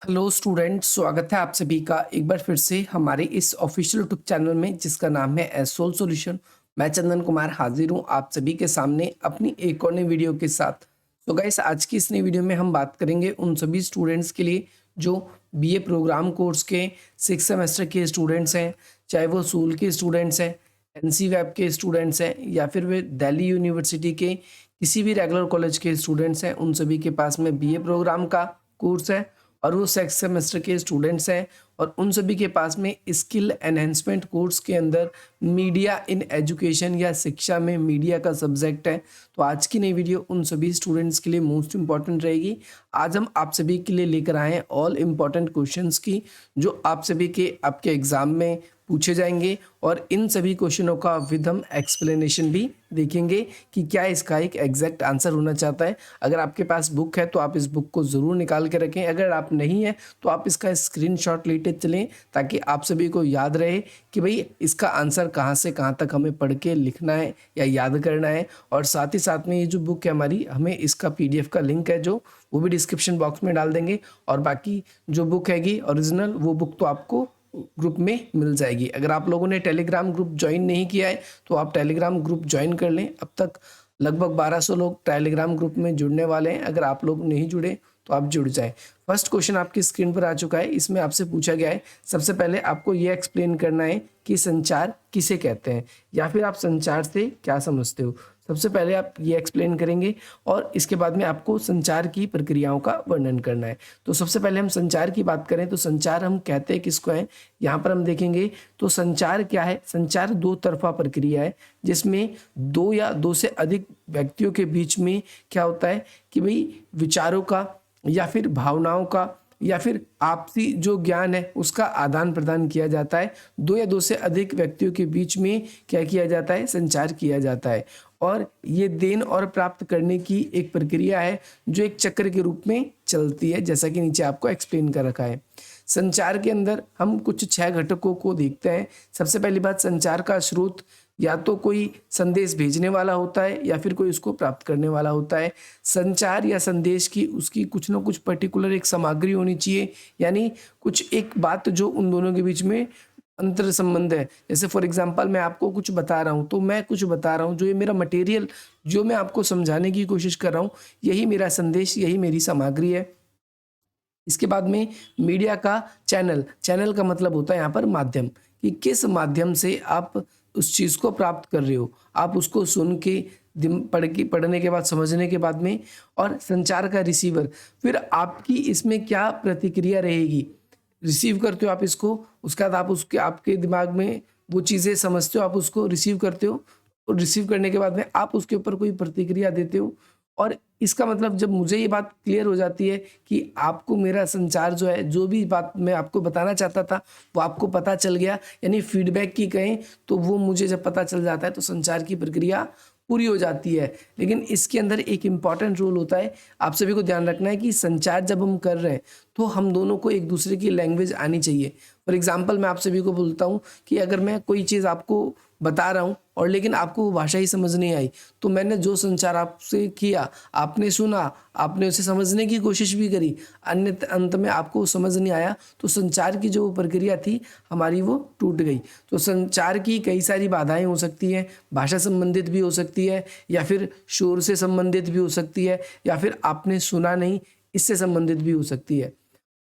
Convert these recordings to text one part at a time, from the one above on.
Hello students, स्वागत है आप सभी का एक बार फिर से हमारे इस ऑफिशियल यूट्यूब चैनल में जिसका नाम है एसोल सॉल्यूशन। मैं चंदन कुमार हाजिर हूँ आप सभी के सामने अपनी एक और नई वीडियो के साथ। तो गाइस, आज की इस नई वीडियो में हम बात करेंगे उन सभी स्टूडेंट्स के लिए जो बीए प्रोग्राम कोर्स के 6 सेमेस्टर के स्टूडेंट्स हैं, चाहे वो सूल के स्टूडेंट्स हैं, एनसी वेब के स्टूडेंट्स हैं या फिर वे दिल्ली यूनिवर्सिटी के किसी भी रेगुलर कॉलेज के स्टूडेंट्स हैं। उन सभी के पास में बीए प्रोग्राम का कोर्स है और वो सिक्स सेमेस्टर के स्टूडेंट्स हैं और उन सभी के पास में स्किल एनहेंसमेंट कोर्स के अंदर मीडिया इन एजुकेशन या शिक्षा में मीडिया का सब्जेक्ट है। तो आज की नई वीडियो उन सभी स्टूडेंट्स के लिए मोस्ट इंपॉर्टेंट रहेगी। आज हम आप सभी के लिए लेकर आए हैं ऑल इम्पॉर्टेंट क्वेश्चंस की जो आप सभी के आपके एग्जाम में पूछे जाएंगे और इन सभी क्वेश्चनों का विद हम एक्सप्लेनेशन भी देखेंगे कि क्या इसका एक एग्जैक्ट आंसर होना चाहता है। अगर आपके पास बुक है तो आप इस बुक को ज़रूर निकाल के रखें, अगर आप नहीं है तो आप इसका स्क्रीनशॉट लेते चलें ताकि आप सभी को याद रहे कि भाई इसका आंसर कहाँ से कहाँ तक हमें पढ़ के लिखना है या याद करना है। और साथ ही साथ में ये जो बुक है हमारी, हमें इसका PDF का लिंक है जो वो भी डिस्क्रिप्शन बॉक्स में डाल देंगे और बाकी जो बुक हैगी ओरिजिनल वो बुक तो आपको ग्रुप में मिल जाएगी। अगर आप लोगों ने टेलीग्राम ग्रुप ज्वाइन नहीं किया है तो आप टेलीग्राम ग्रुप ज्वाइन कर लें। अब तक लगभग 1200 लोग टेलीग्राम ग्रुप में जुड़ने वाले हैं, अगर आप लोग नहीं जुड़े तो आप जुड़ जाएं। फर्स्ट क्वेश्चन आपकी स्क्रीन पर आ चुका है, इसमें आपसे पूछा गया है सबसे पहले आपको ये एक्सप्लेन करना है कि संचार किसे कहते हैं या फिर आप संचार से क्या समझते हो। सबसे पहले आप ये एक्सप्लेन करेंगे और इसके बाद में आपको संचार की प्रक्रियाओं का वर्णन करना है। तो सबसे पहले हम संचार की बात करें तो संचार हम कहते हैं किसको है, यहाँ पर हम देखेंगे तो संचार क्या है। संचार दो तरफा प्रक्रिया है जिसमें दो या दो से अधिक व्यक्तियों के बीच में क्या होता है कि भाई विचारों का या फिर भावनाओं का या फिर आपसी जो ज्ञान है उसका आदान प्रदान किया जाता है। दो या दो से अधिक व्यक्तियों के बीच में क्या किया जाता है, संचार किया जाता है और ये देन और प्राप्त करने की एक प्रक्रिया है जो एक चक्र के रूप में चलती है, जैसा कि नीचे आपको एक्सप्लेन कर रखा है। संचार के अंदर हम कुछ 6 घटकों को देखते हैं। सबसे पहली बात, संचार का स्रोत या तो कोई संदेश भेजने वाला होता है या फिर कोई उसको प्राप्त करने वाला होता है। संचार या संदेश की उसकी कुछ ना कुछ पर्टिकुलर एक सामग्री होनी चाहिए, यानी कुछ एक बात जो उन दोनों के बीच में अंतर संबंध है। जैसे फॉर एग्जांपल मैं आपको कुछ बता रहा हूँ तो मैं कुछ बता रहा हूँ, जो ये मेरा मटेरियल जो मैं आपको समझाने की कोशिश कर रहा हूँ यही मेरा संदेश, यही मेरी सामग्री है। इसके बाद में मीडिया का चैनल, चैनल का मतलब होता है यहाँ पर माध्यम, कि किस माध्यम से आप उस चीज़ को प्राप्त कर रहे हो। आप उसको सुन के पढ़ने के बाद, समझने के बाद में, और संचार का रिसीवर, फिर आपकी इसमें क्या प्रतिक्रिया रहेगी। रिसीव करते हो आप इसको, उसके बाद आप उसके आपके दिमाग में वो चीज़ें समझते हो, आप उसको रिसीव करते हो और रिसीव करने के बाद में आप उसके ऊपर कोई प्रतिक्रिया देते हो। और इसका मतलब जब मुझे ये बात क्लियर हो जाती है कि आपको मेरा संचार जो है, जो भी बात मैं आपको बताना चाहता था वो आपको पता चल गया, यानी फीडबैक की कहें तो वो मुझे जब पता चल जाता है तो संचार की प्रक्रिया पूरी हो जाती है। लेकिन इसके अंदर एक इम्पॉर्टेंट रोल होता है, आप सभी को ध्यान रखना है कि संचार जब हम कर रहे हैं तो हम दोनों को एक दूसरे की लैंग्वेज आनी चाहिए। फॉर एग्जाम्पल मैं आप सभी को बोलता हूँ कि अगर मैं कोई चीज़ आपको बता रहा हूँ और लेकिन आपको वो भाषा ही समझ नहीं आई, तो मैंने जो संचार आपसे किया, आपने सुना, आपने उसे समझने की कोशिश भी करी, अन्य अंत में आपको समझ नहीं आया, तो संचार की जो प्रक्रिया थी हमारी वो टूट गई। तो संचार की कई सारी बाधाएं हो सकती हैं, भाषा संबंधित भी हो सकती है या फिर शोर से संबंधित भी हो सकती है या फिर आपने सुना नहीं इससे संबंधित भी हो सकती है।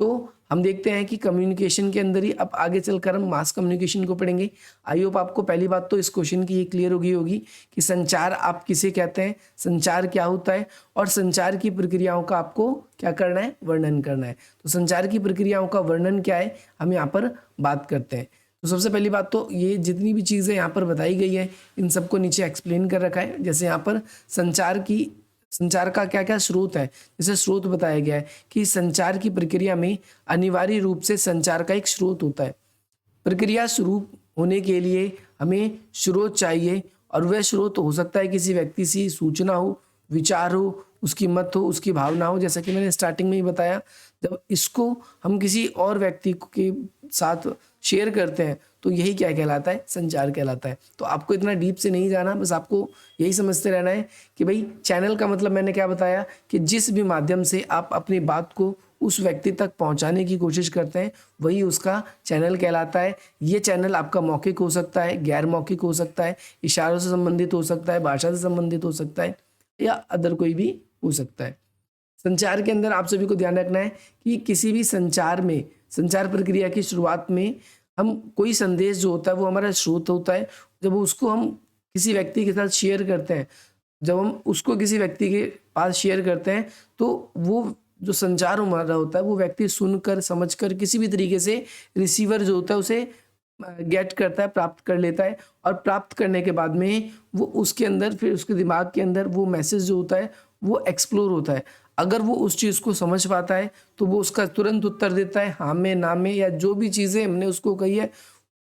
तो हम देखते हैं कि कम्युनिकेशन के अंदर ही अब आगे चलकर हम मास कम्युनिकेशन को पढ़ेंगे। आई होप आपको पहली बात तो इस क्वेश्चन की ये क्लियर होगी कि संचार आप किसे कहते हैं, संचार क्या होता है और संचार की प्रक्रियाओं का आपको क्या करना है, वर्णन करना है। तो संचार की प्रक्रियाओं का वर्णन क्या है, हम यहाँ पर बात करते हैं। तो सबसे पहली बात तो ये जितनी भी चीज़ें यहाँ पर बताई गई है इन सबको नीचे एक्सप्लेन कर रखा है। जैसे यहाँ पर संचार का क्या क्या स्रोत है, जैसे स्रोत बताया गया है कि संचार की प्रक्रिया में अनिवार्य रूप से संचार का एक स्रोत होता है। प्रक्रिया शुरू होने के लिए हमें स्रोत चाहिए और वह स्रोत हो सकता है किसी व्यक्ति से सूचना हो, विचार हो, उसकी मत हो, उसकी भावना हो। जैसा कि मैंने स्टार्टिंग में ही बताया, जब इसको हम किसी और व्यक्ति के साथ शेयर करते हैं तो यही क्या कहलाता है, संचार कहलाता है। तो आपको इतना डीप से नहीं जाना, बस आपको यही समझते रहना है कि भाई चैनल का मतलब मैंने क्या बताया कि जिस भी माध्यम से आप अपनी बात को उस व्यक्ति तक पहुंचाने की कोशिश करते हैं, वही उसका चैनल कहलाता है। ये चैनल आपका मौखिक हो सकता है, गैर मौखिक हो सकता है, इशारों से संबंधित हो सकता है, भाषा से संबंधित हो सकता है, या अदर कोई भी हो सकता है। संचार के अंदर आप सभी को ध्यान रखना है कि किसी भी संचार में, संचार प्रक्रिया की शुरुआत में हम कोई संदेश जो होता है वो हमारा स्रोत होता है। जब उसको हम किसी व्यक्ति के साथ शेयर करते हैं, जब हम उसको किसी व्यक्ति के पास शेयर करते हैं, तो वो जो संचार हमारा होता है वो व्यक्ति सुनकर समझकर किसी भी तरीके से रिसीवर जो होता है उसे गेट करता है, प्राप्त कर लेता है। और प्राप्त करने के बाद में वो उसके अंदर, फिर उसके दिमाग के अंदर वो मैसेज जो होता है वो एक्सप्लोर होता है। अगर वो उस चीज़ को समझ पाता है तो वो उसका तुरंत उत्तर देता है, हाँ में, ना में, या जो भी चीज़ें हमने उसको कही है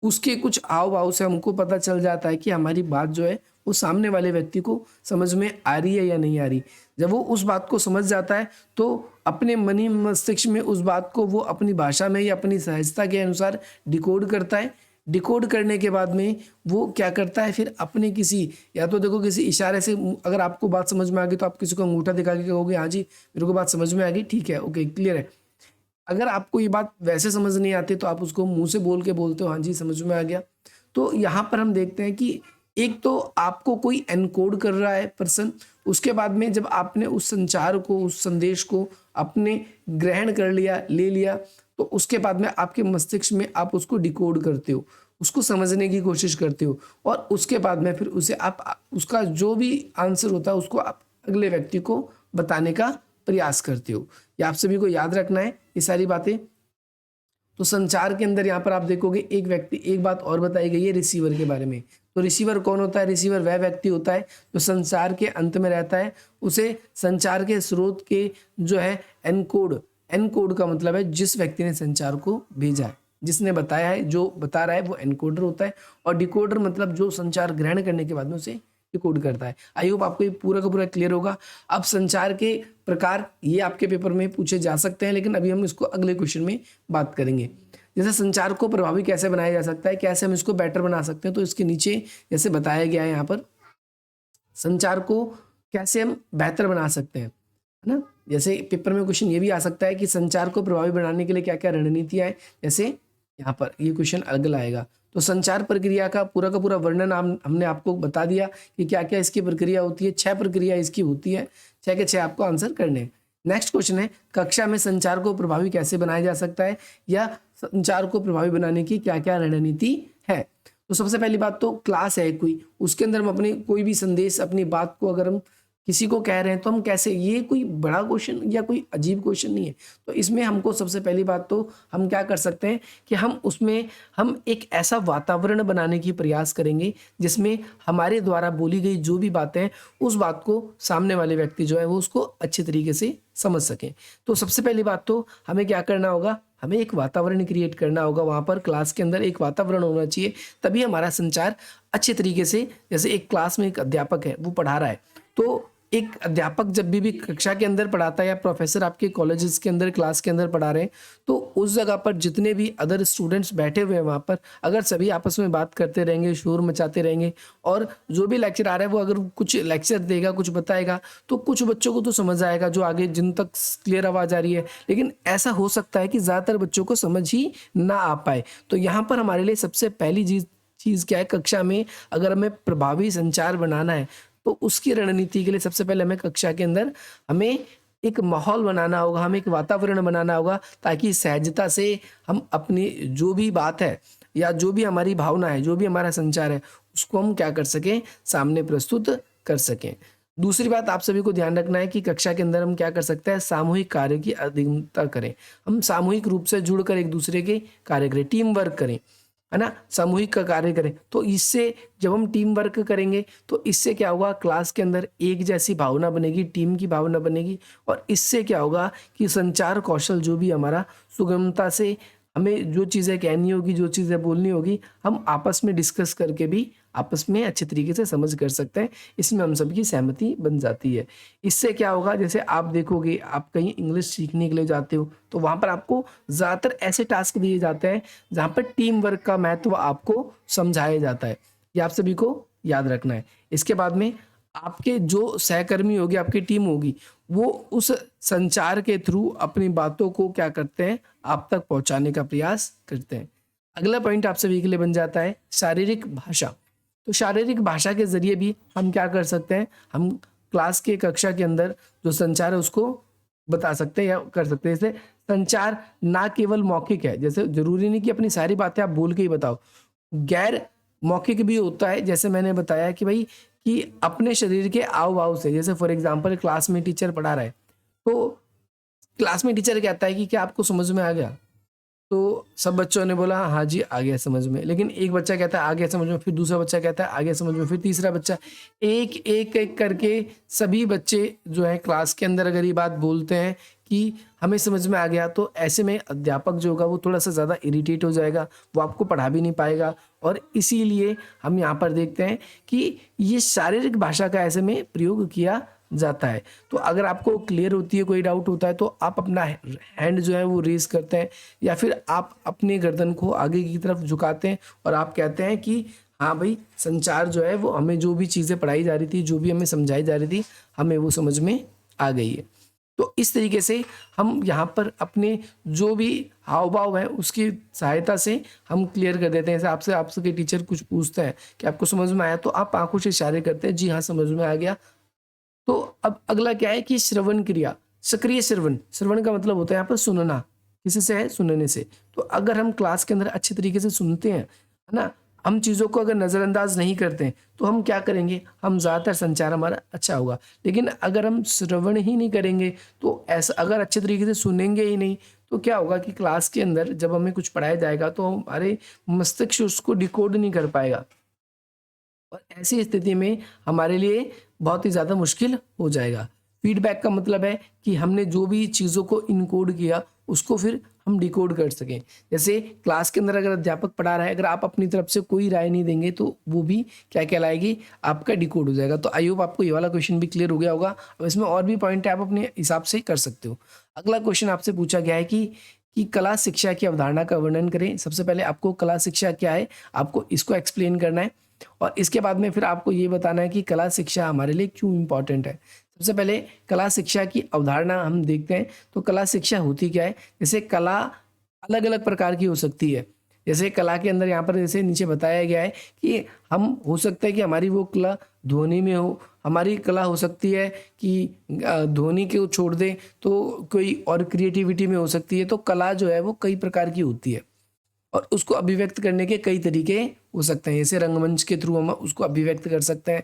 उसके कुछ हाव भाव से हमको पता चल जाता है कि हमारी बात जो है वो सामने वाले व्यक्ति को समझ में आ रही है या नहीं आ रही। जब वो उस बात को समझ जाता है तो अपने मनी मस्तिष्क में उस बात को वो अपनी भाषा में या अपनी सहजता के अनुसार डिकोड करता है। डिकोड करने के बाद में वो क्या करता है, फिर अपने किसी, या तो देखो किसी इशारे से, अगर आपको बात समझ में आ गई तो आप किसी को अंगूठा दिखा के कहोगे हाँ जी मेरे को बात समझ में आ गई, ठीक है, ओके, क्लियर है। अगर आपको ये बात वैसे समझ नहीं आती तो आप उसको मुंह से बोल के बोलते हो हाँ जी समझ में आ गया। तो यहाँ पर हम देखते हैं कि एक तो आपको कोई एनकोड कर रहा है पर्सन, उसके बाद में जब आपने उस संचार को, उस संदेश को अपने ग्रहण कर लिया, ले लिया, तो उसके बाद में आपके मस्तिष्क में आप उसको डिकोड करते हो, उसको समझने की कोशिश करते हो, और उसके बाद में फिर उसे आप उसका जो भी आंसर होता है उसको आप अगले व्यक्ति को बताने का प्रयास करते हो। ये आप सभी को याद रखना है ये सारी बातें। तो संचार के अंदर यहाँ पर आप देखोगे एक व्यक्ति, एक बात और बताई गई है रिसीवर के बारे में। तो रिसीवर कौन होता है? रिसीवर वह व्यक्ति होता है जो संचार के अंत में रहता है, उसे संचार के स्रोत के जो है एनकोड, एनकोड का मतलब है जिस व्यक्ति ने संचार को भेजा है, जिसने बताया है, जो बता रहा है वो एनकोडर होता है, और डिकोडर मतलब जो संचार ग्रहण करने के बाद में उसे डिकोड करता है। आई होप आपको ये पूरा का पूरा क्लियर होगा। अब संचार के प्रकार ये आपके पेपर में पूछे जा सकते हैं, लेकिन अभी हम इसको अगले क्वेश्चन में बात करेंगे। जैसे संचार को प्रभावी कैसे बनाया जा सकता है, कैसे हम इसको बेटर बना सकते हैं, तो इसके नीचे जैसे बताया गया है यहाँ पर संचार को कैसे हम बेहतर बना सकते हैं, है ना। जैसे पेपर में क्वेश्चन ये भी आ सकता है कि संचार को प्रभावी बनाने के लिए क्या क्या रणनीतियां हैं, जैसे यहाँ पर ये क्वेश्चन अगला आएगा। तो संचार प्रक्रिया का पूरा वर्णन हमने आपको बता दिया कि क्या क्या इसकी प्रक्रिया होती है। 6 प्रक्रिया इसकी होती है, 6 के 6 आपको आंसर करने हैं। नेक्स्ट क्वेश्चन है कक्षा में संचार को प्रभावी कैसे बनाया जा सकता है, या संचार को प्रभावी बनाने की क्या क्या रणनीति है। तो सबसे पहली बात तो क्लास है कोई, उसके अंदर हम अपने कोई भी संदेश, अपनी बात को अगर हम किसी को कह रहे हैं तो हम कैसे, ये कोई बड़ा क्वेश्चन या कोई अजीब क्वेश्चन नहीं है। तो इसमें हमको सबसे पहली बात तो हम क्या कर सकते हैं कि हम उसमें हम एक ऐसा वातावरण बनाने की प्रयास करेंगे जिसमें हमारे द्वारा बोली गई जो भी बातें हैं उस बात को सामने वाले व्यक्ति जो है वो उसको अच्छे तरीके से समझ सकें। तो सबसे पहली बात तो हमें क्या करना होगा, हमें एक वातावरण क्रिएट करना होगा। वहाँ पर क्लास के अंदर एक वातावरण होना चाहिए, तभी हमारा संचार अच्छे तरीके से, जैसे एक क्लास में एक अध्यापक है वो पढ़ा रहा है, तो एक अध्यापक जब भी कक्षा के अंदर पढ़ाता है या प्रोफेसर आपके कॉलेजेस के अंदर क्लास के अंदर पढ़ा रहे हैं, तो उस जगह पर जितने भी अदर स्टूडेंट्स बैठे हुए हैं वहाँ पर अगर सभी आपस में बात करते रहेंगे, शोर मचाते रहेंगे, और जो भी लेक्चर आ रहा है वो अगर कुछ लेक्चर देगा, कुछ बताएगा, तो कुछ बच्चों को तो समझ आएगा जो आगे जिन तक क्लियर आवाज़ आ रही है, लेकिन ऐसा हो सकता है कि ज़्यादातर बच्चों को समझ ही ना आ पाए। तो यहाँ पर हमारे लिए सबसे पहली चीज़ क्या है, कक्षा में अगर हमें प्रभावी संचार बनाना है तो उसकी रणनीति के लिए सबसे पहले हमें कक्षा के अंदर हमें एक माहौल बनाना होगा, हमें एक वातावरण बनाना होगा, ताकि सहजता से हम अपनी जो भी बात है या जो भी हमारी भावना है, जो भी हमारा संचार है, उसको हम क्या कर सकें, सामने प्रस्तुत कर सकें। दूसरी बात आप सभी को ध्यान रखना है कि कक्षा के अंदर हम क्या कर सकते हैं, सामूहिक कार्य की अधिकता करें। हम सामूहिक रूप से जुड़कर एक दूसरे के कार्य करें, टीम वर्क करें, है ना, सामूहिक का कार्य करें। तो इससे जब हम टीम वर्क करेंगे तो इससे क्या होगा, क्लास के अंदर एक जैसी भावना बनेगी, टीम की भावना बनेगी, और इससे क्या होगा कि संचार कौशल जो भी हमारा सुगमता से, हमें जो चीज़ें कहनी होगी, जो चीज़ें बोलनी होगी, हम आपस में डिस्कस करके भी आपस में अच्छे तरीके से समझ कर सकते हैं। इसमें हम सबकी सहमति बन जाती है। इससे क्या होगा, जैसे आप देखोगे आप कहीं इंग्लिश सीखने के लिए जाते हो तो वहाँ पर आपको ज़्यादातर ऐसे टास्क दिए जाते हैं जहाँ पर टीम वर्क का महत्व आपको समझाया जाता है। ये आप सभी को याद रखना है। इसके बाद में आपके जो सहकर्मी होगी, आपकी टीम होगी, वो उस संचार के थ्रू अपनी बातों को क्या करते हैं, आप तक पहुँचाने का प्रयास करते हैं। अगला पॉइंट आप सभी के लिए बन जाता है शारीरिक भाषा। तो शारीरिक भाषा के ज़रिए भी हम क्या कर सकते हैं, हम क्लास के कक्षा के अंदर जो संचार है उसको बता सकते हैं या कर सकते हैं। जैसे संचार ना केवल मौखिक है, जैसे ज़रूरी नहीं कि अपनी सारी बातें आप बोल के ही बताओ। गैर मौखिक भी होता है, जैसे मैंने बताया कि भाई कि अपने शरीर के हाव-भाव से, जैसे फॉर एग्ज़ाम्पल क्लास में टीचर पढ़ा रहा है, तो क्लास में टीचर कहता है कि क्या आपको समझ में आ गया? तो सब बच्चों ने बोला हाँ जी आ गया समझ में। लेकिन एक बच्चा कहता है आ गया समझ में, फिर दूसरा बच्चा कहता है आ गया समझ में, फिर तीसरा बच्चा, एक करके सभी बच्चे जो है क्लास के अंदर अगर ये बात बोलते हैं कि हमें समझ में आ गया, तो ऐसे में अध्यापक जो होगा वो थोड़ा-सा ज़्यादा इरिटेट हो जाएगा, वो आपको पढ़ा भी नहीं पाएगा। और इसीलिए हम यहाँ पर देखते हैं कि ये शारीरिक भाषा का ऐसे में प्रयोग किया जाता है। तो अगर आपको क्लियर होती है, कोई डाउट होता है, तो आप अपना हैंड जो है वो रेज़ करते हैं या फिर आप अपनी गर्दन को आगे की तरफ झुकाते हैं और आप कहते हैं कि हाँ भाई, संचार जो है वो हमें जो भी चीज़ें पढ़ाई जा रही थी, जो भी हमें समझाई जा रही थी, हमें वो समझ में आ गई है। तो इस तरीके से हम यहाँ पर अपने जो भी हाव-भाव हैं उसकी सहायता से हम क्लियर कर देते हैं। जैसे आपसे आपके टीचर कुछ पूछते हैं कि आपको समझ में आया? तो आप आँखों से इशारे करते हैं, जी हाँ, समझ में आ गया। तो अब अगला क्या है कि श्रवण क्रिया, सक्रिय श्रवण, श्रवण का मतलब होता है यहाँ पर सुनना, किसी से है सुनने से। तो अगर हम क्लास के अंदर अच्छे तरीके से सुनते हैं, है ना, हम चीज़ों को अगर नज़रअंदाज नहीं करते हैं, तो हम क्या करेंगे, हम ज़्यादातर संचार हमारा अच्छा होगा। लेकिन अगर हम श्रवण ही नहीं करेंगे, तो ऐसा अगर अच्छे तरीके से सुनेंगे ही नहीं, तो क्या होगा कि क्लास के अंदर जब हमें कुछ पढ़ाया जाएगा तो हमारे मस्तिष्क उसको डिकोड नहीं कर पाएगा। और ऐसी स्थिति में हमारे लिए बहुत ही ज़्यादा मुश्किल हो जाएगा। फीडबैक का मतलब है कि हमने जो भी चीज़ों को इनकोड किया, उसको फिर हम डिकोड कर सकें। जैसे क्लास के अंदर अगर अध्यापक पढ़ा रहा है, अगर आप अपनी तरफ से कोई राय नहीं देंगे, तो वो भी क्या कहलाएगी, आपका डिकोड हो जाएगा। तो आई होप आपको ये वाला क्वेश्चन भी क्लियर हो गया होगा। अब इसमें और भी पॉइंट है, आप अपने हिसाब से कर सकते हो। अगला क्वेश्चन आपसे पूछा गया है कि कला शिक्षा की अवधारणा का वर्णन करें। सबसे पहले आपको कला शिक्षा क्या है, आपको इसको एक्सप्लेन करना है। और इसके बाद में फिर आपको ये बताना है कि कला शिक्षा हमारे लिए क्यों इम्पोर्टेंट है। सबसे पहले कला शिक्षा की अवधारणा हम देखते हैं, तो कला शिक्षा होती क्या है। जैसे कला अलग-अलग प्रकार की हो सकती है। जैसे कला के अंदर यहाँ पर जैसे नीचे बताया गया है कि हम हो सकता है कि हमारी वो कला ध्वनि में हो, हमारी कला हो सकती है कि ध्वनि को छोड़ दें तो कोई और क्रिएटिविटी में हो सकती है। तो कला जो है वो कई प्रकार की होती है और उसको अभिव्यक्त करने के कई तरीके हो सकते हैं। जैसे रंगमंच के थ्रू हम उसको अभिव्यक्त कर सकते हैं,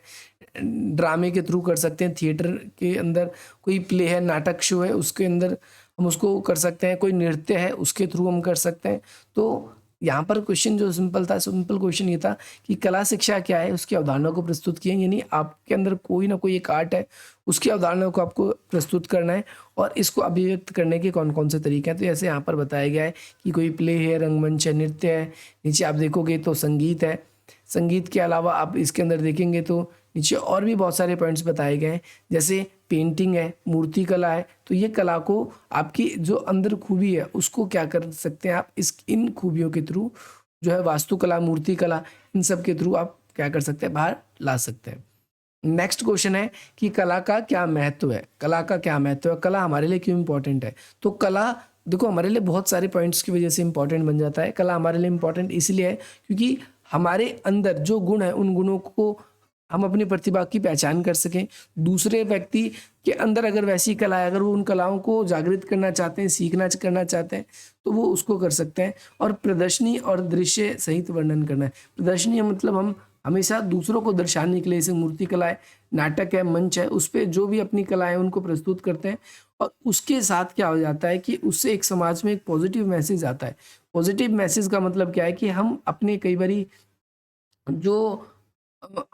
ड्रामे के थ्रू कर सकते हैं, थिएटर के अंदर कोई प्ले है, नाटक शो है, उसके अंदर हम उसको कर सकते हैं, कोई नृत्य है उसके थ्रू हम कर सकते हैं। तो यहाँ पर क्वेश्चन जो सिंपल था, सिंपल क्वेश्चन ये था कि कला शिक्षा क्या है, उसकी अवधारणा को प्रस्तुत किए, यानी आपके अंदर कोई ना कोई एक आर्ट है, उसकी अवधारणा को आपको प्रस्तुत करना है और इसको अभिव्यक्त करने के कौन कौन से तरीके हैं। तो जैसे यहाँ पर बताया गया है कि कोई प्ले है, रंगमंच है, नृत्य है, नीचे आप देखोगे तो संगीत है। संगीत के अलावा आप इसके अंदर देखेंगे तो नीचे और भी बहुत सारे पॉइंट्स बताए गए हैं, जैसे पेंटिंग है, मूर्ति कला है। तो ये कला को आपकी जो अंदर खूबी है उसको क्या कर सकते हैं आप, इन खूबियों के थ्रू जो है वास्तुकला, मूर्ति कला, इन सब के थ्रू आप क्या कर सकते हैं, बाहर ला सकते हैं। नेक्स्ट क्वेश्चन है कि कला का क्या महत्व है, कला का क्या महत्व है, कला हमारे लिए क्यों इंपॉर्टेंट है। तो कला देखो हमारे लिए बहुत सारे पॉइंट्स की वजह से इंपॉर्टेंट बन जाता है। कला हमारे लिए इंपॉर्टेंट इसलिए है क्योंकि हमारे अंदर जो गुण है उन गुणों को हम अपनी प्रतिभा की पहचान कर सकें। दूसरे व्यक्ति के अंदर अगर वैसी कला है, अगर वो उन कलाओं को जागृत करना चाहते हैं, सीखना करना चाहते हैं, तो वो उसको कर सकते हैं। और प्रदर्शनी और दृश्य सहित वर्णन करना है। प्रदर्शनी मतलब हम हमेशा दूसरों को दर्शाने के लिए, जैसे मूर्ति कला है, नाटक है, मंच है, उस पे जो भी अपनी कला है उनको प्रस्तुत करते हैं। और उसके साथ क्या हो जाता है कि उससे एक समाज में एक पॉजिटिव मैसेज आता है। पॉजिटिव मैसेज का मतलब क्या है कि हम अपने कई बारी जो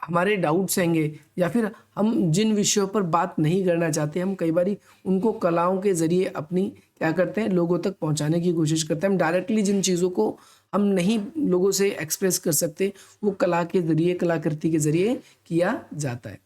हमारे डाउट्स हैंगे या फिर हम जिन विषयों पर बात नहीं करना चाहते, हम कई बारी उनको कलाओं के ज़रिए अपनी क्या करते हैं, लोगों तक पहुंचाने की कोशिश करते हैं। हम डायरेक्टली जिन चीज़ों को हम नहीं लोगों से एक्सप्रेस कर सकते, वो कला के ज़रिए, कलाकृति के ज़रिए किया जाता है।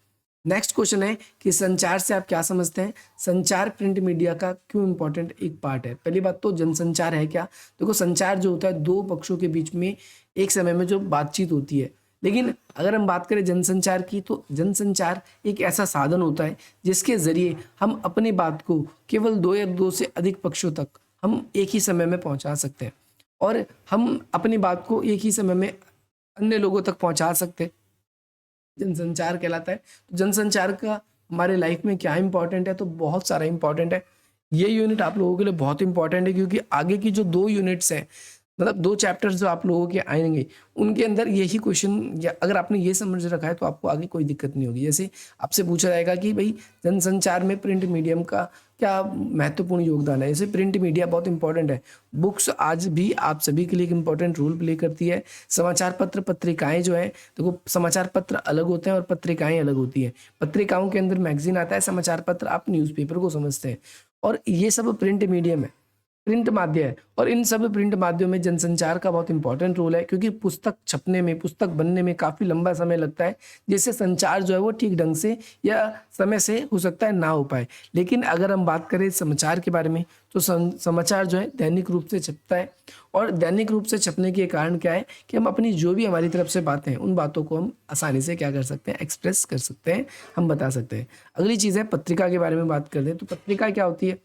नेक्स्ट क्वेश्चन है कि संचार से आप क्या समझते हैं। संचार प्रिंट मीडिया का क्यों इंपॉर्टेंट एक पार्ट है। पहली बात तो जनसंचार है क्या। देखो संचार जो होता है दो पक्षों के बीच में एक समय में जो बातचीत होती है, लेकिन अगर हम बात करें जनसंचार की, तो जनसंचार एक ऐसा साधन होता है जिसके ज़रिए हम अपनी बात को केवल 2 या 2 से अधिक पक्षों तक हम एक ही समय में पहुंचा सकते हैं और हम अपनी बात को एक ही समय में अन्य लोगों तक पहुंचा सकते हैं। जनसंचार कहलाता है। तो जनसंचार का हमारे लाइफ में क्या इंपॉर्टेंट है, तो बहुत सारा इंपॉर्टेंट है। ये यूनिट आप लोगों के लिए बहुत इंपॉर्टेंट है क्योंकि आगे की जो 2 यूनिट्स हैं, मतलब 2 चैप्टर्स जो आप लोगों के आएंगे, उनके अंदर यही क्वेश्चन, या अगर आपने ये समझ रखा है तो आपको आगे कोई दिक्कत नहीं होगी। जैसे आपसे पूछा जाएगा कि भाई जनसंचार में प्रिंट मीडियम का क्या महत्वपूर्ण योगदान है। जैसे प्रिंट मीडिया बहुत इंपॉर्टेंट है, बुक्स आज भी आप सभी के लिए एक इंपॉर्टेंट रोल प्ले करती है। समाचार पत्र पत्रिकाएं जो है, देखो समाचार पत्र अलग होते हैं और पत्रिकाएं अलग होती हैं। पत्रिकाओं के अंदर मैगजीन आता है, समाचार पत्र आप न्यूज़पेपर को समझते हैं, और ये सब प्रिंट मीडियम है, प्रिंट माध्यम है। और इन सब प्रिंट माध्यम में जनसंचार का बहुत इंपॉर्टेंट रोल है क्योंकि पुस्तक छपने में, पुस्तक बनने में काफ़ी लंबा समय लगता है, जिससे संचार जो है वो ठीक ढंग से या समय से हो सकता है ना हो पाए। लेकिन अगर हम बात करें समाचार के बारे में, तो समाचार जो है दैनिक रूप से छपता है, और दैनिक रूप से छपने के कारण क्या है कि हम अपनी जो भी हमारी तरफ से बातें हैं, उन बातों को हम आसानी से क्या कर सकते हैं, एक्सप्रेस कर सकते हैं, हम बता सकते हैं। अगली चीज़ है पत्रिका के बारे में बात करते हैं। तो पत्रिका क्या होती है,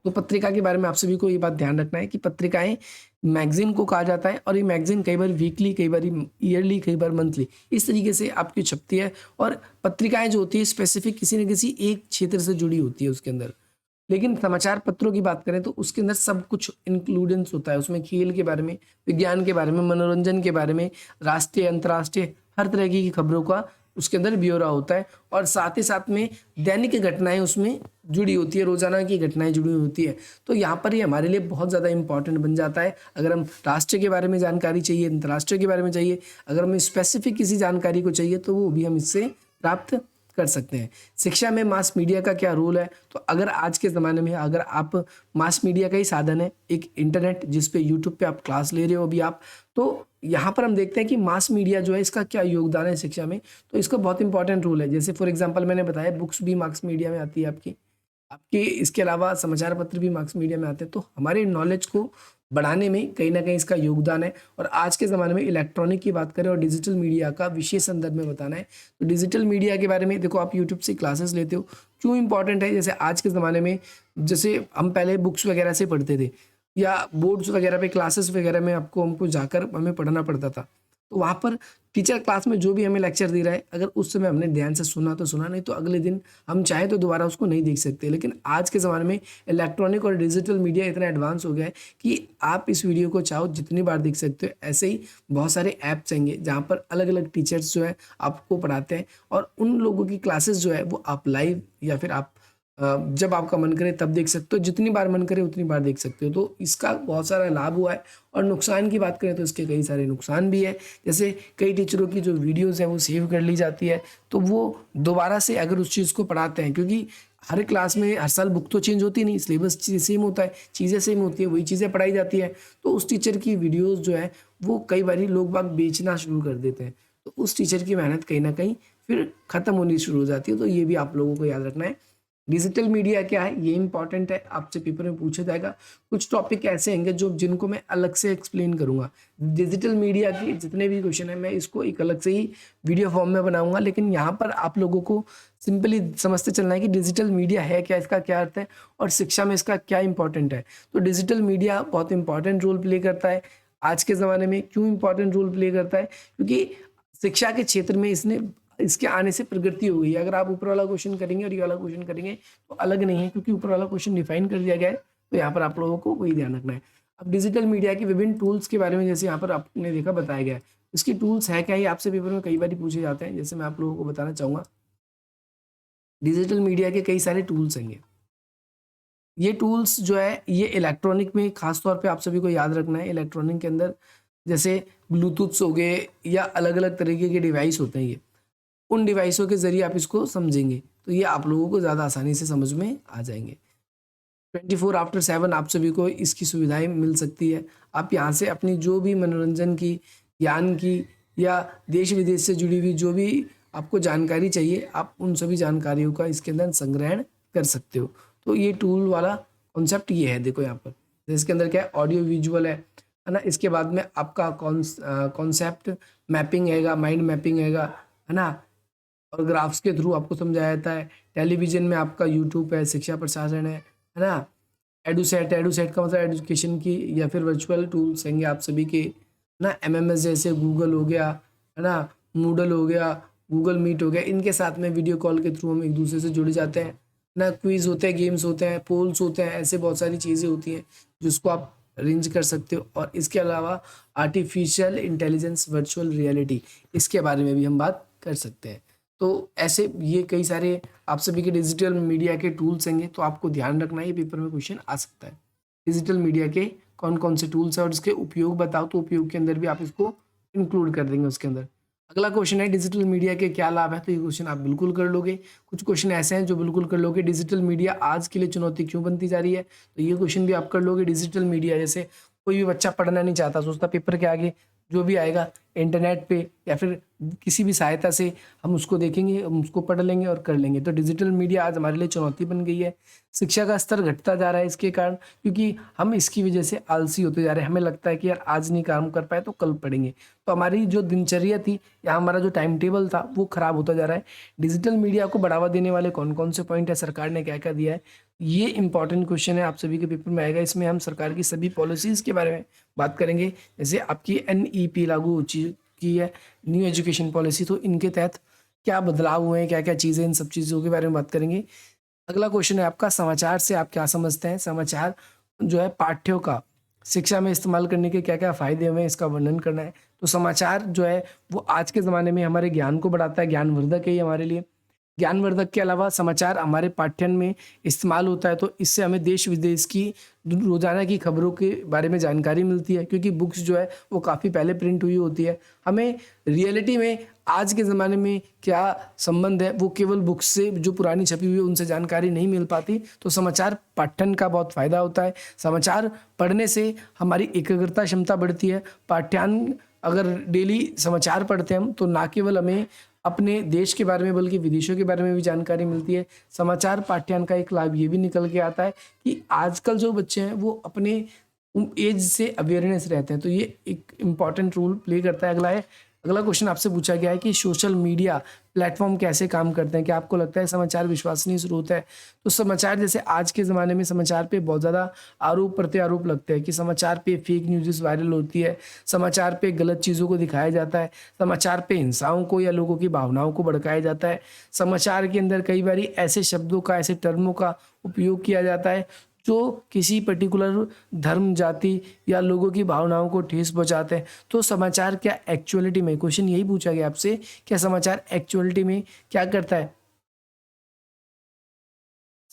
तो पत्रिका के बारे में आप सभी को ये बात ध्यान रखना है कि पत्रिकाएं मैगजीन को कहा जाता है, और ये मैगजीन कई बार वीकली, कई बार ईयरली, कई बार मंथली, इस तरीके से आपकी छपती है। और पत्रिकाएं जो होती है स्पेसिफिक किसी न किसी एक क्षेत्र से जुड़ी होती है उसके अंदर। लेकिन समाचार पत्रों की बात करें तो उसके अंदर सब कुछ इंक्लूडेंस होता है, उसमें खेल के बारे में, विज्ञान के बारे में, मनोरंजन के बारे में, राष्ट्रीय अंतर्राष्ट्रीय हर तरह की खबरों का उसके अंदर ब्यौरा होता है। और साथ ही साथ में दैनिक घटनाएं उसमें जुड़ी होती है, रोजाना की घटनाएं जुड़ी होती है। तो यहाँ पर ये हमारे लिए बहुत ज़्यादा इंपॉर्टेंट बन जाता है। अगर हम राष्ट्र के बारे में जानकारी चाहिए, अंतर्राष्ट्रीय के बारे में चाहिए, अगर हमें स्पेसिफिक किसी जानकारी को चाहिए, तो वो भी हम इससे प्राप्त कर सकते हैं। शिक्षा में मास मीडिया का क्या रोल है, तो अगर आज के ज़माने में अगर आप मास मीडिया का ही साधन है एक इंटरनेट, जिस पे यूट्यूब पे आप क्लास ले रहे हो अभी आप, तो यहाँ पर हम देखते हैं कि मास मीडिया जो है इसका क्या योगदान है शिक्षा में, तो इसका बहुत इंपॉर्टेंट रोल है। जैसे फॉर एग्जांपल मैंने बताया बुक्स भी मास मीडिया में आती है आपकी, इसके अलावा समाचार पत्र भी मास मीडिया में आते हैं। तो हमारे नॉलेज को बढ़ाने में कहीं ना कहीं इसका योगदान है। और आज के ज़माने में इलेक्ट्रॉनिक की बात करें और डिजिटल मीडिया का विशेष संदर्भ में बताना है, तो डिजिटल मीडिया के बारे में देखो, आप यूट्यूब से क्लासेस लेते हो, क्यों इंपॉर्टेंट है। जैसे आज के ज़माने में, जैसे हम पहले बुक्स वगैरह से पढ़ते थे या बोर्ड्स वगैरह पे क्लासेस वगैरह में हमको जाकर हमें पढ़ना पड़ता था, तो वहाँ पर टीचर क्लास में जो भी हमें लेक्चर दे रहा है, अगर उस समय हमने ध्यान से सुना तो सुना, नहीं तो अगले दिन हम चाहे तो दोबारा उसको नहीं देख सकते। लेकिन आज के ज़माने में इलेक्ट्रॉनिक और डिजिटल मीडिया इतना एडवांस हो गया है कि आप इस वीडियो को चाहो जितनी बार देख सकते हो। ऐसे ही बहुत सारे ऐप्स आएंगे जहाँ पर अलग अलग टीचर्स जो है आपको पढ़ाते हैं, और उन लोगों की क्लासेस जो है वो आप लाइव या फिर आप जब आपका मन करे तब देख सकते हो, जितनी बार मन करे उतनी बार देख सकते हो। तो इसका बहुत सारा लाभ हुआ है। और नुकसान की बात करें तो इसके कई सारे नुकसान भी है। जैसे कई टीचरों की जो वीडियोस है वो सेव कर ली जाती है, तो वो दोबारा से अगर उस चीज़ को पढ़ाते हैं, क्योंकि हर क्लास में हर साल बुक तो चेंज होती नहीं, सिलेबस सेम होता है, चीज़ें सेम होती है, वही चीज़ें पढ़ाई जाती है, तो उस टीचर की वीडियोज़ जो है वो कई बार लोग बाग बेचना शुरू कर देते हैं, तो उस टीचर की मेहनत कहीं ना कहीं फिर ख़त्म होनी शुरू हो जाती है। तो ये भी आप लोगों को याद रखना है। डिजिटल मीडिया क्या है, ये इंपॉर्टेंट है, आपसे पेपर में पूछा जाएगा। कुछ टॉपिक ऐसे होंगे जो जिनको मैं अलग से एक्सप्लेन करूंगा। डिजिटल मीडिया के जितने भी क्वेश्चन है मैं इसको एक अलग से ही वीडियो फॉर्म में बनाऊंगा, लेकिन यहाँ पर आप लोगों को सिंपली समझते चलना है कि डिजिटल मीडिया है क्या, इसका क्या अर्थ है और शिक्षा में इसका क्या इंपॉर्टेंट है। तो डिजिटल मीडिया बहुत इंपॉर्टेंट रोल प्ले करता है आज के ज़माने में। क्यों इंपॉर्टेंट रोल प्ले करता है, क्योंकि शिक्षा के क्षेत्र में इसके आने से प्रगति हो गई है। अगर आप ऊपर वाला क्वेश्चन करेंगे और ये वाला क्वेश्चन करेंगे तो अलग नहीं है, क्योंकि ऊपर वाला क्वेश्चन डिफाइन कर दिया गया है, तो यहाँ पर आप लोगों को वही ध्यान रखना है। अब डिजिटल मीडिया के विभिन्न टूल्स के बारे में जैसे यहाँ पर आपने देखा बताया गया है, इसकी टूल्स है क्या, ये आपसे पेपर में कई बार पूछे जाते हैं। जैसे मैं आप लोगों को बताना चाहूँगा, डिजिटल मीडिया के कई सारे टूल्स हैं। ये टूल्स जो है ये इलेक्ट्रॉनिक में खास तौर पे आप सभी को याद रखना है। इलेक्ट्रॉनिक के अंदर जैसे ब्लूटूथ्स हो गए या अलग अलग तरीके के डिवाइस होते हैं, ये उन डिवाइसों के ज़रिए आप इसको समझेंगे तो ये आप लोगों को ज़्यादा आसानी से समझ में आ जाएंगे। 24/7 आप सभी को इसकी सुविधाएं मिल सकती है। आप यहाँ से अपनी जो भी मनोरंजन की, ज्ञान की या देश विदेश से जुड़ी हुई जो भी आपको जानकारी चाहिए, आप उन सभी जानकारियों का इसके अंदर संग्रहण कर सकते हो। तो ये टूल वाला कॉन्सेप्ट ये है। देखो यहाँ पर इसके अंदर क्या है, ऑडियो विजुअल है, है ना। इसके बाद में आपका कॉन्सेप्ट मैपिंग हैगा, माइंड मैपिंग हैगा, है ना। और ग्राफ्स के थ्रू आपको समझाया जाता है। टेलीविजन में आपका यूट्यूब है, शिक्षा प्रशासन है ना। एडुसेट, एडुसेट का मतलब एजुकेशन की या फिर वर्चुअल टूल्स हैंगे आप सभी के, है ना। एमएमएस जैसे गूगल हो गया, है ना, मूडल हो गया, गूगल मीट हो गया, इनके साथ में वीडियो कॉल के थ्रू हम एक दूसरे से जुड़ जाते हैं ना। क्विज होते हैं, गेम्स होते हैं, पोल्स होते हैं, ऐसे बहुत सारी चीज़ें होती हैं जिसको आप अरेंज कर सकते हो। और इसके अलावा आर्टिफिशियल इंटेलिजेंस, वर्चुअल रियलिटी, इसके बारे में भी हम बात कर सकते हैं। तो ऐसे ये कई सारे आप सभी के डिजिटल मीडिया के टूल्स होंगे, तो आपको ध्यान रखना है, पेपर में क्वेश्चन आ सकता है। डिजिटल मीडिया के कौन कौन से टूल्स हैं और इसके उपयोग बताओ, तो उपयोग के अंदर भी आप इसको इंक्लूड कर देंगे उसके अंदर। अगला क्वेश्चन है डिजिटल मीडिया के क्या लाभ है, तो ये क्वेश्चन आप बिल्कुल कर लोगे। कुछ क्वेश्चन ऐसे हैं जो बिल्कुल कर लोगे। डिजिटल मीडिया आज के लिए चुनौती क्यों बनती जा रही है, तो ये क्वेश्चन भी आप कर लोगे। डिजिटल मीडिया जैसे कोई भी बच्चा पढ़ना नहीं चाहता, सोचता पेपर के आगे जो भी आएगा इंटरनेट पे या फिर किसी भी सहायता से हम उसको देखेंगे, हम उसको पढ़ लेंगे और कर लेंगे। तो डिजिटल मीडिया आज हमारे लिए चुनौती बन गई है। शिक्षा का स्तर घटता जा रहा है इसके कारण, क्योंकि हम इसकी वजह से आलसी होते जा रहे हैं। हमें लगता है कि यार आज नहीं काम कर पाए तो कल पढ़ेंगे, तो हमारी जो दिनचर्या थी या हमारा जो टाइम टेबल था वो खराब होता जा रहा है। डिजिटल मीडिया को बढ़ावा देने वाले कौन कौन से पॉइंट है, सरकार ने क्या क्या दिया है, ये इंपॉर्टेंट क्वेश्चन है, आप सभी के पेपर में आएगा। इसमें हम सरकार की सभी पॉलिसीज़ के बारे में बात करेंगे। जैसे आपकी एनईपी लागू हो चुकी है, न्यू एजुकेशन पॉलिसी, तो इनके तहत क्या बदलाव हुए हैं, क्या क्या चीज़ें, इन सब चीज़ों के बारे में बात करेंगे। अगला क्वेश्चन है आपका समाचार से आप क्या समझते हैं। समाचार जो है पाठ्यों का शिक्षा में इस्तेमाल करने के क्या क्या फ़ायदे हुए हैं, इसका वर्णन करना है। तो समाचार जो है वो आज के ज़माने में हमारे ज्ञान को बढ़ाता है, ज्ञानवर्धक है ये हमारे लिए। ज्ञानवर्धक के अलावा समाचार हमारे पाठ्यन में इस्तेमाल होता है, तो इससे हमें देश विदेश की रोज़ाना की खबरों के बारे में जानकारी मिलती है, क्योंकि बुक्स जो है वो काफ़ी पहले प्रिंट हुई होती है। हमें रियलिटी में आज के ज़माने में क्या संबंध है वो केवल बुक्स से, जो पुरानी छपी हुई है उनसे जानकारी नहीं मिल पाती। तो समाचार पाठन का बहुत फ़ायदा होता है। समाचार पढ़ने से हमारी एकाग्रता क्षमता बढ़ती है। पाठ्यान अगर डेली समाचार पढ़ते हैं हम, तो ना केवल हमें अपने देश के बारे में बल्कि विदेशों के बारे में भी जानकारी मिलती है। समाचार पाठ्यक्रम का एक लाभ ये भी निकल के आता है कि आजकल जो बच्चे हैं वो अपने एज से अवेयरनेस रहते हैं, तो ये एक इम्पॉर्टेंट रोल प्ले करता है। अगला क्वेश्चन आपसे पूछा गया है कि सोशल मीडिया प्लेटफॉर्म कैसे काम करते हैं, क्या आपको लगता है समाचार विश्वसनीय स्रोत है। तो समाचार जैसे आज के ज़माने में समाचार पे बहुत ज़्यादा आरोप प्रत्यारोप लगते हैं कि समाचार पे फेक न्यूज़ वायरल होती है, समाचार पे गलत चीज़ों को दिखाया जाता है, समाचार पे हिंसाओं को या लोगों की भावनाओं को भड़काया जाता है। समाचार के अंदर कई बार ऐसे शब्दों का, ऐसे टर्मों का उपयोग किया जाता है जो किसी पर्टिकुलर धर्म, जाति या लोगों की भावनाओं को ठेस पहुंचाते हैं। तो समाचार क्या एक्चुअलिटी में, क्वेश्चन यही पूछा गया आपसे, क्या समाचार एक्चुअलिटी में क्या करता है,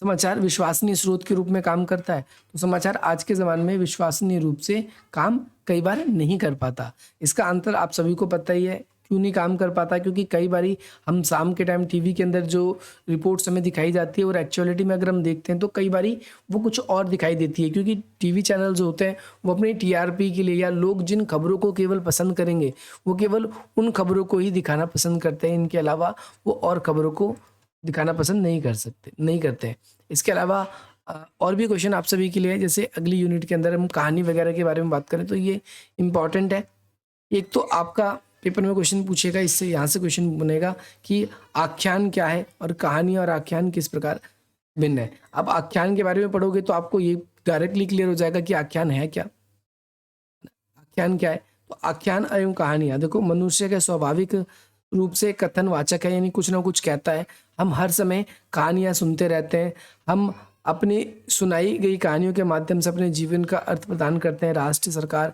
समाचार विश्वसनीय स्रोत के रूप में काम करता है। तो समाचार आज के ज़माने में विश्वसनीय रूप से काम कई बार नहीं कर पाता। इसका अंतर आप सभी को पता ही है, क्यों नहीं काम कर पाता, क्योंकि कई बारी हम शाम के टाइम टीवी के अंदर जो रिपोर्ट्स हमें दिखाई जाती है और एक्चुअलिटी में अगर हम देखते हैं तो कई बारी वो कुछ और दिखाई देती है, क्योंकि टीवी चैनल जो होते हैं वो अपनी टीआरपी के लिए या लोग जिन खबरों को केवल पसंद करेंगे वो केवल उन खबरों को ही दिखाना पसंद करते हैं, इनके अलावा वो और खबरों को दिखाना पसंद नहीं करते हैं। इसके अलावा और भी क्वेश्चन आप सभी के लिए है। जैसे अगली यूनिट के अंदर हम कहानी वगैरह के बारे में बात करें तो ये इम्पॉर्टेंट है। एक तो आपका पेपर में क्वेश्चन पूछेगा, इससे यहाँ से क्वेश्चन बनेगा कि आख्यान क्या है और कहानी और आख्यान किस प्रकार भिन्न है। अब आख्यान के बारे में पढ़ोगे तो आपको ये डायरेक्टली क्लियर हो जाएगा कि आख्यान है क्या, आख्यान क्या है। तो आख्यान एवं कहानियाँ, देखो मनुष्य के स्वाभाविक रूप से कथनवाचक है, यानी कुछ ना कुछ कहता है। हम हर समय कहानियाँ सुनते रहते हैं, हम अपनी सुनाई गई कहानियों के माध्यम से अपने जीवन का अर्थ प्रदान करते हैं। राष्ट्र, सरकार,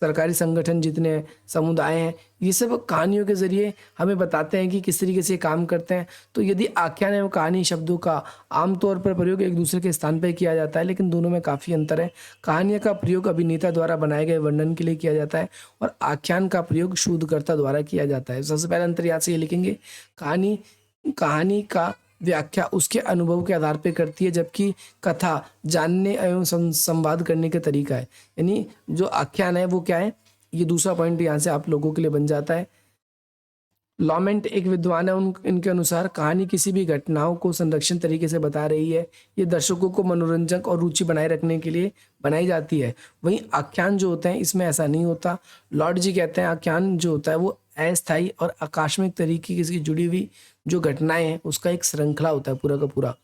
सरकारी संगठन जितने समुदाय हैं, ये सब कहानियों के ज़रिए हमें बताते हैं कि किस तरीके से काम करते हैं। तो यदि आख्यान एवं कहानी शब्दों का आमतौर पर प्रयोग एक दूसरे के स्थान पर किया जाता है, लेकिन दोनों में काफ़ी अंतर है। कहानियों का प्रयोग अभिनेता द्वारा बनाए गए वर्णन के लिए किया जाता है और आख्यान का प्रयोग शोधकर्ता द्वारा किया जाता है। सबसे पहला अंतर यहाँ से ये लिखेंगे, कहानी का व्याख्या उसके अनुभव के आधार पर करती है, जबकि कथा जानने एवं संवाद करने का तरीका है। यानी जो आख्यान है वो क्या है, ये दूसरा पॉइंट यहाँ से आप लोगों के लिए बन जाता है। लॉमेंट एक विद्वान है, इनके अनुसार कहानी किसी भी घटनाओं को संरक्षण तरीके से बता रही है। ये दर्शकों को मनोरंजक और रुचि बनाए रखने के लिए बनाई जाती है। वहीं आख्यान जो होते हैं इसमें ऐसा नहीं होता। लॉर्ड जी कहते हैं आख्यान जो होता है वो अस्थायी और आकस्मिक तरीके की जुड़ी हुई जो घटनाएं हैं उसका एक श्रृंखला होता है पूरा का पूरा।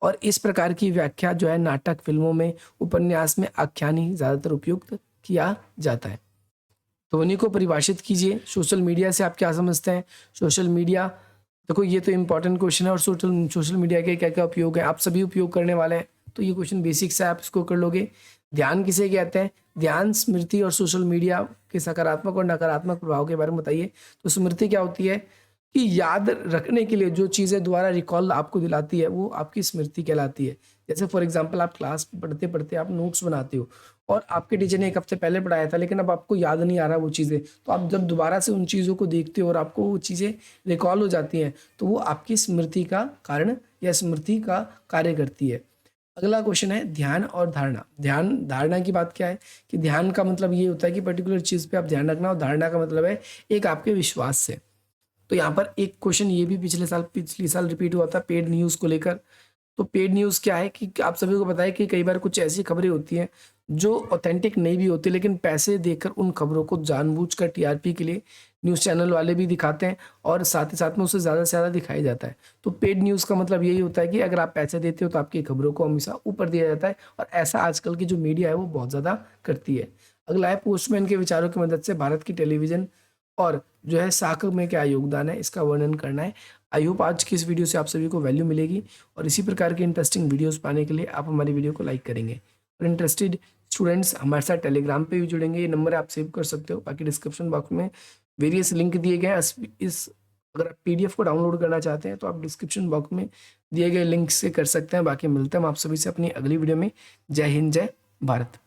और इस प्रकार की व्याख्या जो है नाटक, फिल्मों में, उपन्यास में आख्यान ही ज़्यादातर उपयुक्त किया जाता है। ध्वनि को परिभाषित कीजिए। सोशल मीडिया से आप क्या समझते हैं? सोशल मीडिया, देखो ये तो इम्पोर्टेंट क्वेश्चन है। और सोशल मीडिया के क्या क्या उपयोग है, आप सभी उपयोग करने वाले हैं, तो ये क्वेश्चन बेसिक्स है, आप इसको कर लोगे। ध्यान किसे कहते हैं? ध्यान, स्मृति और सोशल मीडिया के सकारात्मक और नकारात्मक प्रभाव के बारे में बताइए। तो स्मृति क्या होती है कि याद रखने के लिए जो चीज़ें दोबारा रिकॉल आपको दिलाती है वो आपकी स्मृति कहलाती है। जैसे फॉर एग्जांपल आप क्लास पढ़ते पढ़ते आप नोट्स बनाते हो और आपके टीचर ने एक हफ्ते पहले पढ़ाया था लेकिन अब आपको याद नहीं आ रहा वो चीज़ें, तो आप जब दोबारा से उन चीज़ों को देखते हो और आपको वो चीज़ें रिकॉल हो जाती हैं तो वो आपकी स्मृति का कारण या स्मृति का कार्य करती है। अगला क्वेश्चन है ध्यान और धारणा। ध्यान धारणा की बात क्या है कि ध्यान का मतलब ये होता है कि पर्टिकुलर चीज़ पे आप ध्यान रखना, और धारणा का मतलब है एक आपके विश्वास से। तो यहाँ पर एक क्वेश्चन ये भी पिछले साल रिपीट हुआ था पेड न्यूज़ को लेकर। तो पेड न्यूज़ क्या है कि आप सभी को पता है कि कई बार कुछ ऐसी खबरें होती हैं जो ऑथेंटिक नहीं भी होती, लेकिन पैसे देकर उन खबरों को जानबूझकर टीआरपी के लिए न्यूज़ चैनल वाले भी दिखाते हैं और साथ ही साथ में उसे ज़्यादा से ज़्यादा दिखाया जाता है। तो पेड न्यूज़ का मतलब यही होता है कि अगर आप पैसे देते हो तो आपकी खबरों को हमेशा ऊपर दिया जाता है, और ऐसा आजकल की जो मीडिया है वो बहुत ज़्यादा करती है। अगला है पोस्टमैन के विचारों की मदद से भारत की टेलीविज़न और जो है साख में क्या योगदान है इसका वर्णन करना है। आई होप आज की इस वीडियो से आप सभी को वैल्यू मिलेगी, और इसी प्रकार के इंटरेस्टिंग वीडियोस पाने के लिए आप हमारी वीडियो को लाइक करेंगे। और इंटरेस्टेड स्टूडेंट्स हमारे साथ टेलीग्राम पे भी जुड़ेंगे, ये नंबर आप सेव कर सकते हो। बाकी डिस्क्रिप्शन बॉक्स में वेरियस लिंक दिए गए हैं। इस अगर आप पीडीएफ को डाउनलोड करना चाहते हैं तो आप डिस्क्रिप्शन बॉक्स में दिए गए लिंक से कर सकते हैं। बाकी मिलते हैं हम आप सभी से अपनी अगली वीडियो में। जय हिंद, जय भारत।